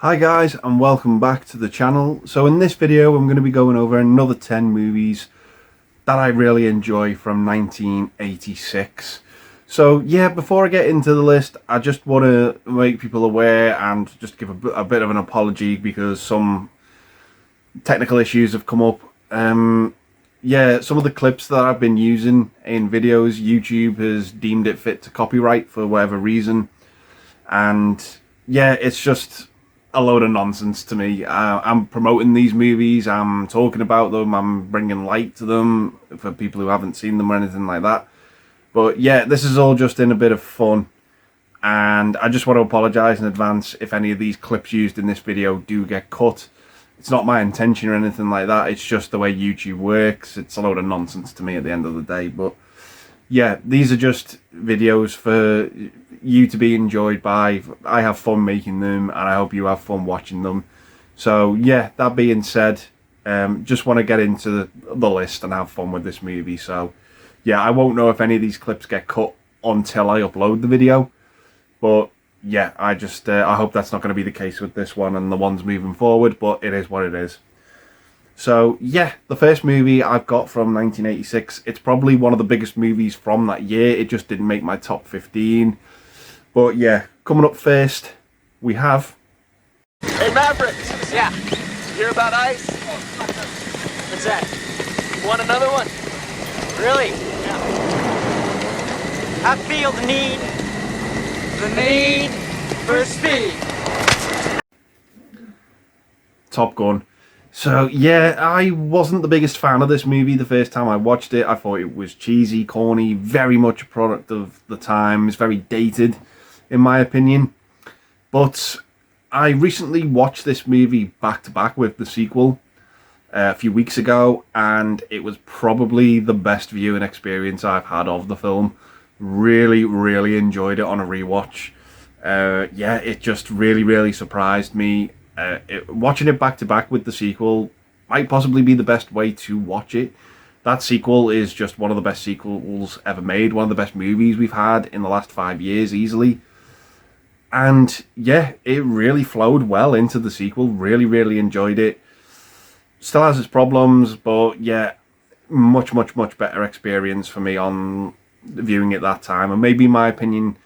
Hi guys, and welcome back to the channel. So in this video I'm going to be going over another 10 movies that I really enjoy from 1986. So yeah, before I get into the list, I just want to make people aware and just give a bit of an apology because some technical issues have come up. Yeah, some of the clips that I've been using in videos, YouTube has deemed it fit to copyright for whatever reason. And yeah, it's just a load of nonsense to me. I'm promoting these movies, I'm talking about them, I'm bringing light to them for people who haven't seen them or anything like that. But yeah, this is all just in a bit of fun. And I just want to apologise in advance if any of these clips used in this video do get cut. It's not my intention or anything like that, it's just the way YouTube works. It's a load of nonsense to me at the end of the day. But yeah, these are just videos for you to be enjoyed by. I have fun making them and I hope you have fun watching them. So yeah, that being said, just want to get into the list and have fun with this movie. So yeah, I won't know if any of these clips get cut until I upload the video. But yeah, I hope that's not going to be the case with this one and the ones moving forward, but it is what it is. So yeah, the first movie I've got from 1986, it's probably one of the biggest movies from that year. It just didn't make my top 15. But yeah, coming up first, we have... Hey Maverick! Yeah? You hear about ice? What's that? You want another one? Really? Yeah. I feel the need for speed. Top Gun. So yeah, I wasn't the biggest fan of this movie the first time I watched it. I thought it was cheesy, corny, very much a product of the times, very dated in my opinion. But I recently watched this movie back to back with the sequel a few weeks ago, and it was probably the best viewing experience I've had of the film. Really enjoyed it on a rewatch. Yeah, it just really surprised me. Watching it back to back with the sequel might possibly be the best way to watch it. That sequel is just one of the best sequels ever made, one of the best movies we've had in the last 5 years easily. And yeah, it really flowed well into the sequel. Really enjoyed it. Still has its problems, but yeah, much better experience for me on viewing it that time. And maybe my opinion,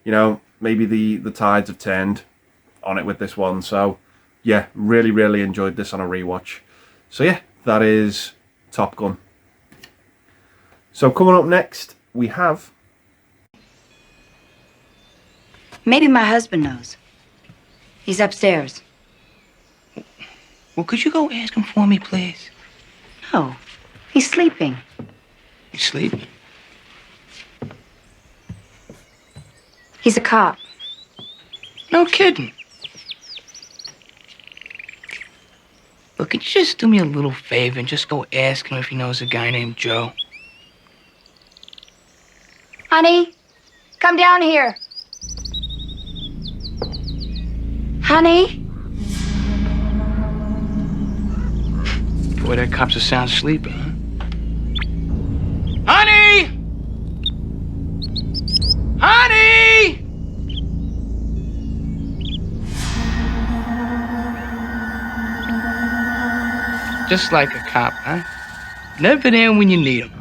you know, maybe the tides have turned on it with this one. So yeah, really enjoyed this on a rewatch. So yeah, that is Top Gun. So coming up next, we have... Maybe my husband knows. He's upstairs. Well, could you go ask him for me, please? No, he's sleeping. He's sleeping. He's a cop. No kidding. Look, could you just do me a little favor and just go ask him if he knows a guy named Joe? Honey, come down here. Honey? Boy, that cop's a sound sleeper, huh? Honey! Honey! Just like a cop, huh? Never there when you need him.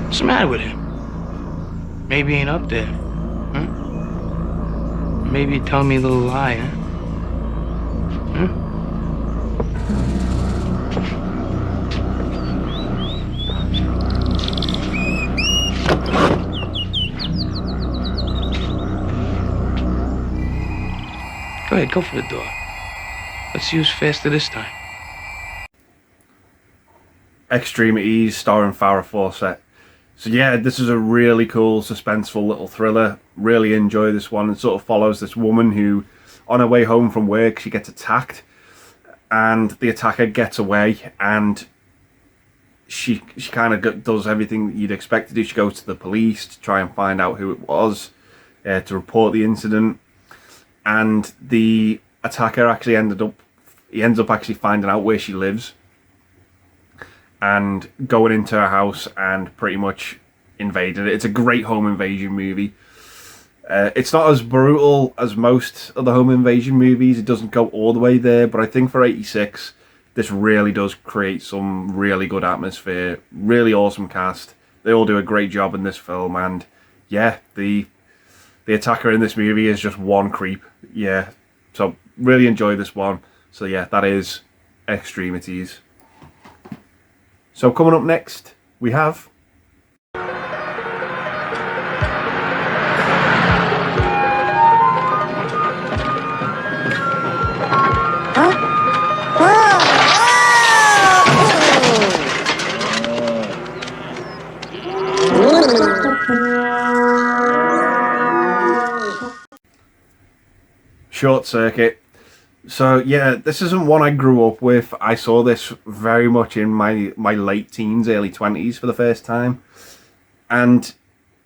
What's the matter with him? Maybe he ain't up there, huh? Maybe you're telling me a little lie, huh? Go ahead, go for the door. Let's see who's faster this time. Extremities, starring Farrah Fawcett. So yeah, this is a really cool, suspenseful little thriller. Really enjoy this one. It sort of follows this woman who, on her way home from work, she gets attacked. And the attacker gets away, and she kind of does everything that you'd expect to do. She goes to the police to try and find out who it was, to report the incident. And the attacker actually ends up actually finding out where she lives and going into her house and pretty much invading it. It's a great home invasion movie. It's not as brutal as most of the home invasion movies. It doesn't go all the way there, but I think for 86, this really does create some really good atmosphere. Really awesome cast. They all do a great job in this film, and yeah, the attacker in this movie is just one creep. Yeah, so really enjoy this one. So yeah, that is Extremities. So coming up next, we have... Short Circuit. So yeah, this isn't one I grew up with. I saw this very much in my late teens, early 20s for the first time. And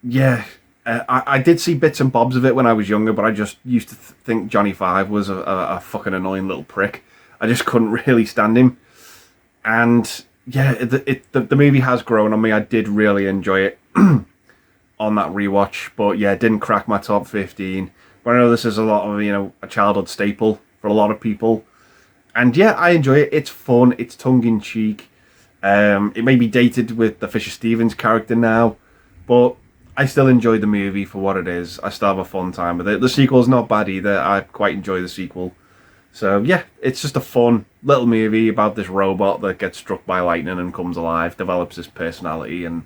yeah, I did see bits and bobs of it when I was younger, but I just used to think Johnny Five was a fucking annoying little prick. I just couldn't really stand him. And yeah, the movie has grown on me. I did really enjoy it on that rewatch, but yeah, it didn't crack my top 15. But I know this is a lot of, a childhood staple for a lot of people. And yeah, I enjoy it. It's fun. It's tongue-in-cheek. It may be dated with the Fisher Stevens character now, but I still enjoy the movie for what it is. I still have a fun time with it. The sequel's not bad either. I quite enjoy the sequel. So yeah, it's just a fun little movie about this robot that gets struck by lightning and comes alive, develops his personality, and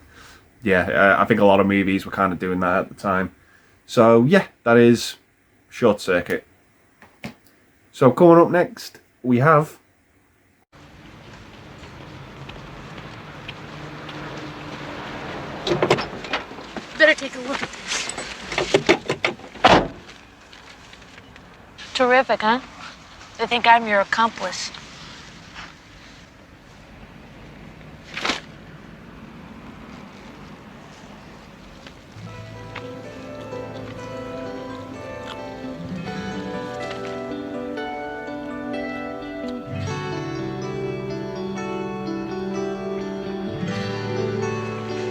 yeah, I think a lot of movies were kind of doing that at the time. So yeah, that is Short Circuit. So coming up next, we have... Better take a look at this. Terrific, huh? They think I'm your accomplice.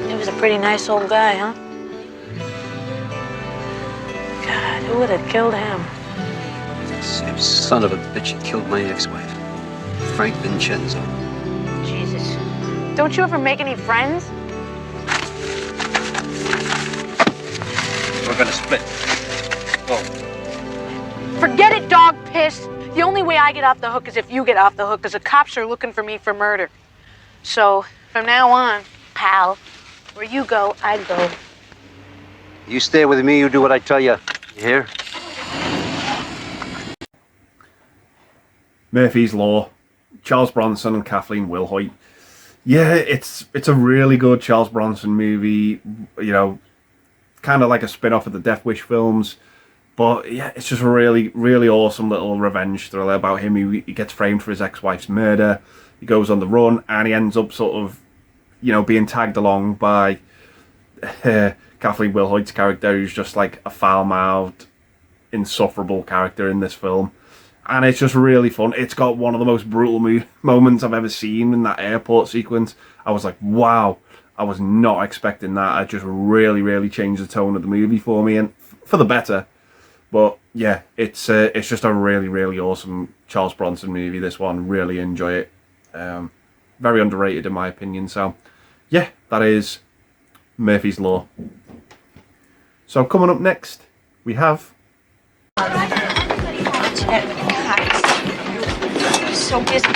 He was a pretty nice old guy, huh? God, who would have killed him? Same son of a bitch that killed my ex-wife, Frank Vincenzo. Jesus. Don't you ever make any friends? We're gonna split. Go. Forget it, dog piss. The only way I get off the hook is if you get off the hook, because the cops are looking for me for murder. So, from now on, pal, where you go, I go. You stay with me, you do what I tell you. You hear? Murphy's Law, Charles Bronson and Kathleen Wilhoit. Yeah, it's a really good Charles Bronson movie, kind of like a spin-off of the Death Wish films. But yeah, it's just a really, really awesome little revenge thriller about him. He gets framed for his ex-wife's murder. He goes on the run, and he ends up sort of, being tagged along by Kathleen Wilhoit's character, who's just like a foul-mouthed, insufferable character in this film. And it's just really fun. It's got one of the most brutal moments I've ever seen in that airport sequence. I was like, wow, I was not expecting that. It just really, really changed the tone of the movie for me, and for the better. But yeah, it's just a really, really awesome Charles Bronson movie, this one. Really enjoy it. Very underrated in my opinion. So yeah, that is Murphy's Law. So coming up next, we have... So busy.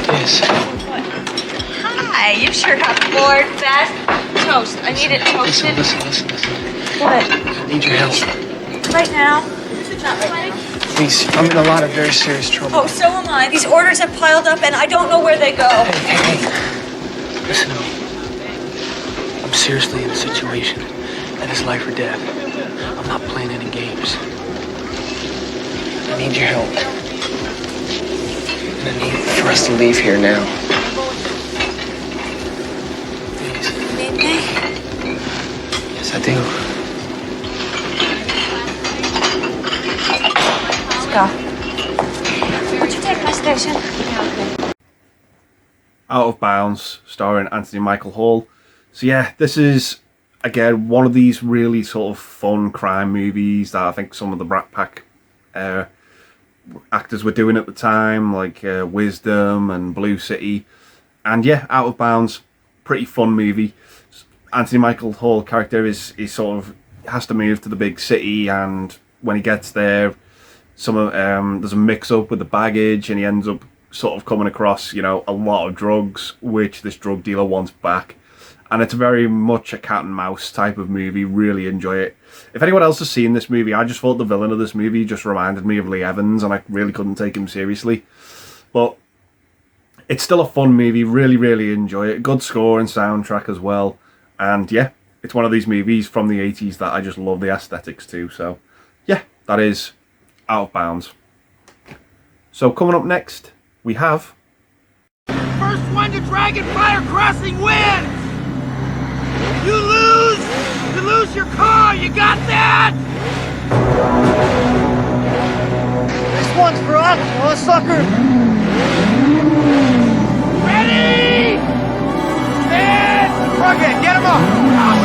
Yes. Hi, you sure got bored fast. Toast. I need it toasted. Listen. What? I need your help. Right now? Not right now. Please, I'm in a lot of very serious trouble. Oh, so am I. These orders have piled up and I don't know where they go. Hey. Listen to me. I'm seriously in a situation that is life or death. I'm not playing any games. I need your help. And I need for us to leave here now. Please. You need me? Yes, I do. Let's go. Would you take my station? Out of Bounds, starring Anthony Michael Hall. So yeah, this is again, one of these really sort of fun crime movies that I think some of the Brat Pack actors were doing at the time, like Wisdom and Blue City. And yeah, Out of Bounds, pretty fun movie. Anthony Michael Hall character is sort of has to move to the big city, and when he gets there, there's a mix up with the baggage, and he ends up sort of coming across, a lot of drugs which this drug dealer wants back. And it's very much a cat and mouse type of movie. Really enjoy it. If anyone else has seen this movie, I just thought the villain of this movie just reminded me of Lee Evans, and I really couldn't take him seriously. But it's still a fun movie. Really, really enjoy it. Good score and soundtrack as well. And yeah, it's one of these movies from the 80s that I just love the aesthetics too. So yeah, that is Out of Bounds. So coming up next, we have... First one to Dragonfire Crossing wins! You lose your car, you got that? This one's for us, huh, sucker? Ready? Stand! Froghead, get him up! Oh,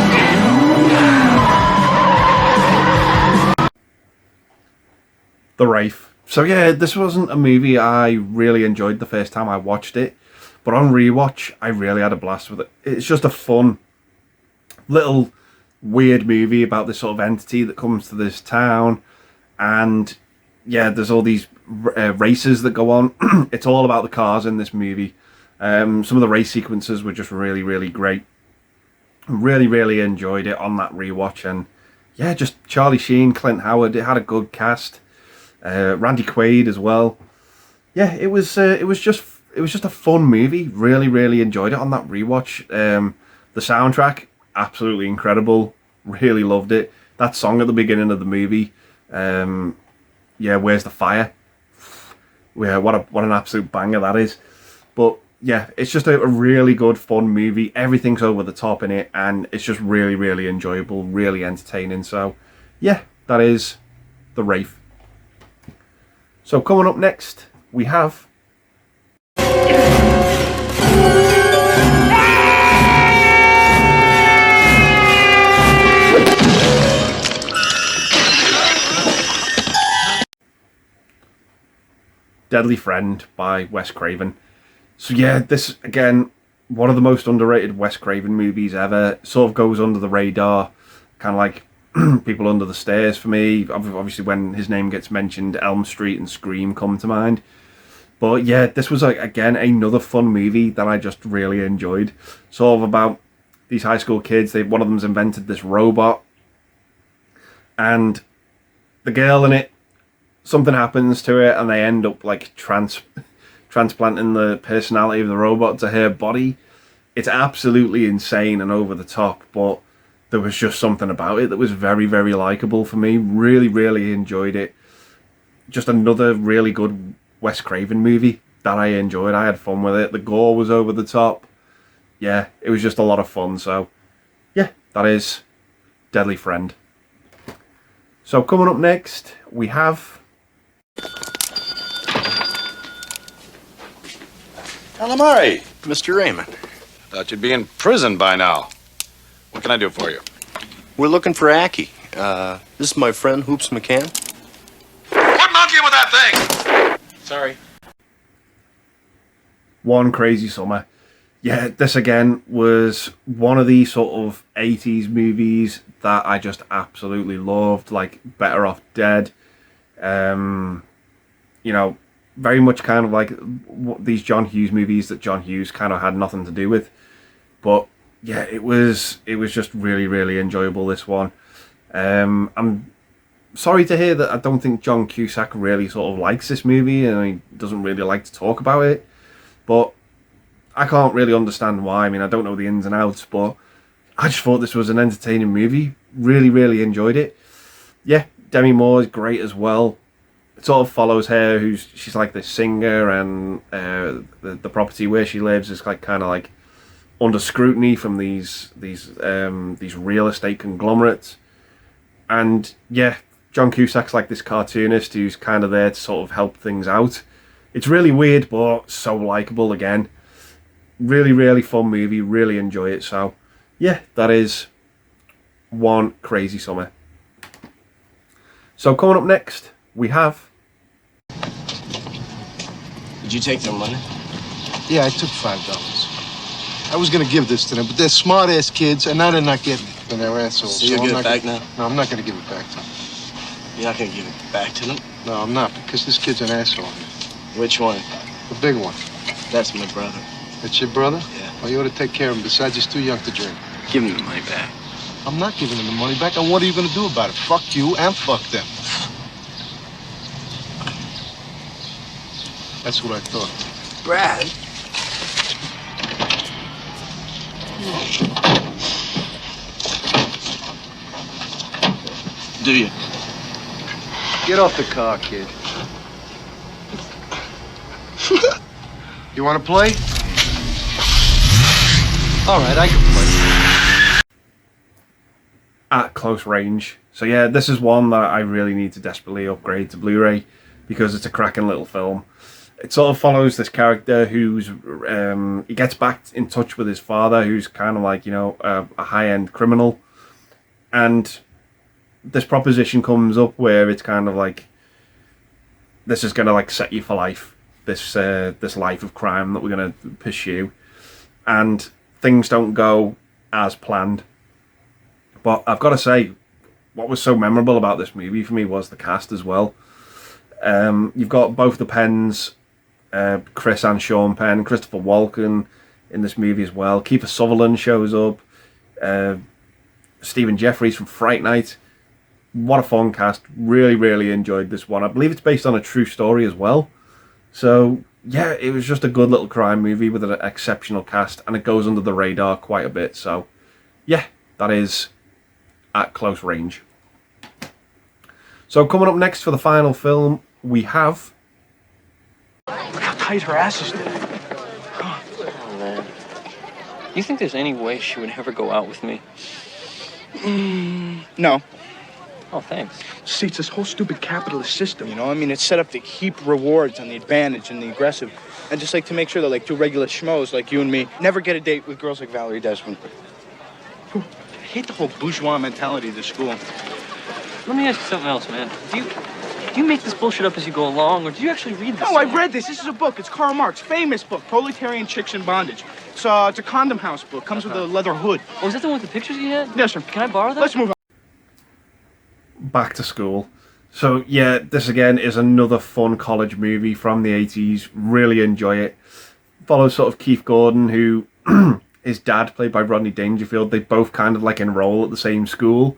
shit! The Wraith. So yeah, this wasn't a movie I really enjoyed the first time I watched it, but on rewatch, I really had a blast with it. It's just a fun little weird movie about this sort of entity that comes to this town, and yeah, there's all these races that go on. It's all about the cars in this movie. Some of the race sequences were just really, really great. Really, really enjoyed it on that rewatch, and yeah, just Charlie Sheen, Clint Howard. It had a good cast. Randy Quaid as well. Yeah, it was just a fun movie. Really, really enjoyed it on that rewatch. The soundtrack, absolutely incredible. Really loved it. That song at the beginning of the movie, yeah, Where's the Fire? Yeah, what an absolute banger that is. But yeah, it's just a really good fun movie. Everything's over the top in it, and it's just really, really enjoyable, really entertaining. So yeah, that is The Wraith. So coming up next, we have... Deadly Friend by Wes Craven. So yeah, this, again, one of the most underrated Wes Craven movies ever. Sort of goes under the radar, kind of like People Under the Stairs for me. Obviously, when his name gets mentioned, Elm Street and Scream come to mind. But yeah, this was, again, another fun movie that I just really enjoyed. Sort of about these high school kids. One of them's invented this robot, and the girl in it, something happens to it, and they end up like transplanting the personality of the robot to her body. It's absolutely insane and over the top, but there was just something about it that was very, very likable for me. Really, really enjoyed it. Just another really good Wes Craven movie that I enjoyed. I had fun with it. The gore was over the top. Yeah, it was just a lot of fun. So yeah, that is Deadly Friend. So coming up next, we have... Calamari. Mr. Raymond. Thought you'd be in prison by now. What can I do for you? We're looking for Aki. This is my friend, Hoops McCann. Quit monkeying with that thing! Sorry. One Crazy Summer. Yeah, this again was one of these sort of 80s movies that I just absolutely loved, like Better Off Dead. Very much kind of like these John Hughes movies that John Hughes kind of had nothing to do with. But yeah, it was just really, really enjoyable, this one. I'm sorry to hear that I don't think John Cusack really sort of likes this movie, and he doesn't really like to talk about it. But I can't really understand why. I mean, I don't know the ins and outs, but I just thought this was an entertaining movie. Really, really enjoyed it. Yeah, Demi Moore is great as well. It sort of follows her, she's like this singer, and the property where she lives is like kind of like under scrutiny from these real estate conglomerates. And yeah, John Cusack's like this cartoonist who's kind of there to sort of help things out. It's really weird, but so likable again. Really, really fun movie. Really enjoy it. So yeah, that is one crazy summer. So coming up next, we have... Did you take their money? Yeah, I took $5. I was gonna give this to them, but they're smart-ass kids, and now they're not getting it. And they're assholes. So you'll give it back now? No, I'm not gonna give it back to them. You're not gonna give it back to them? No, I'm not, because this kid's an asshole. Which one? The big one. That's my brother. That's your brother? Yeah. Well, you ought to take care of him. Besides, he's too young to drink. Give him the money back. I'm not giving him the money back, and what are you gonna do about it? Fuck you and fuck them. That's what I thought. Brad? Do you? Get off the car, kid. You want to play? All right, I can play. At Close Range. So yeah, this is one that I really need to desperately upgrade to Blu-ray because it's a cracking little film. It sort of follows this character who's he gets back in touch with his father, who's kind of like, you know, a high-end criminal, and this proposition comes up where it's kind of like, this is gonna like set you for life, this life of crime that we're gonna pursue, and things don't go as planned. But I've got to say, what was so memorable about this movie for me was the cast as well. You've got both the Penns, Chris and Sean Penn, Christopher Walken in this movie as well. Kiefer Sutherland shows up. Stephen Jeffries from Fright Night. What a fun cast. Really, really enjoyed this one. I believe it's based on a true story as well. So, yeah, it was just a good little crime movie with an exceptional cast, and it goes under the radar quite a bit. So, yeah, that is At Close Range. So, coming up next for the final film, we have... Look how tight her ass is today. Oh, man. You think there's any way she would ever go out with me? No. Oh, thanks. See, it's this whole stupid capitalist system, you know? I mean, it's set up to heap rewards on the advantage and the aggressive. And just like to make sure that like two regular schmoes like you and me never get a date with girls like Valerie Desmond. I hate the whole bourgeois mentality of the school. Let me ask you something else, man. Do you make this bullshit up as you go along, or do you actually read this? No, I read this. This is a book. It's Karl Marx, famous book, Proletarian Chicks in Bondage. It's a Condom House book. Comes with a leather hood. Oh, is that the one with the pictures you had? Yes, sir. Can I borrow that? Let's move on. Back to School. So yeah, this again is another fun college movie from the 80s. Really enjoy it. Follows sort of Keith Gordon, who his dad, played by Rodney Dangerfield, they both kind of like enroll at the same school,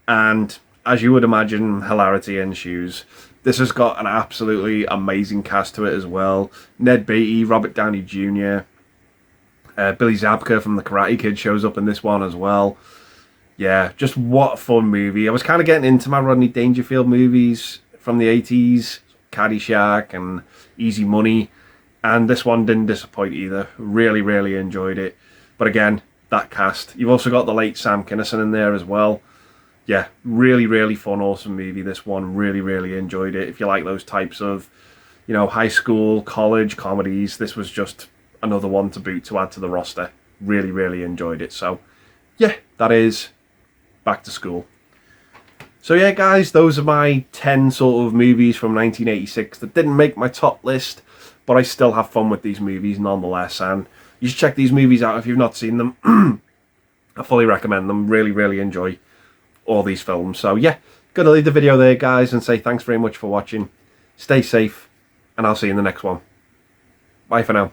and as you would imagine, hilarity ensues. This has got an absolutely amazing cast to it as well. Ned Beatty, Robert Downey Jr., Billy Zabka from The Karate Kid shows up in this one as well. Yeah, just what a fun movie. I was kind of getting into my Rodney Dangerfield movies from the 80s, Caddyshack and Easy Money, and this one didn't disappoint either. Really, really enjoyed it. But again, that cast. You've also got the late Sam Kinison in there as well. Yeah, really, really fun, awesome movie, this one. Really, really enjoyed it. If you like those types of, you know, high school, college comedies, this was just another one to boot to add to the roster. Really, really enjoyed it. So, yeah, that is Back to School. So yeah, guys, those are my 10 sort of movies from 1986 that didn't make my top list, but I still have fun with these movies nonetheless, and you should check these movies out if you've not seen them. I fully recommend them. Really, really enjoy all these films. So yeah, gonna leave the video there, guys, and say thanks very much for watching. Stay safe, and I'll see you in the next one. Bye for now.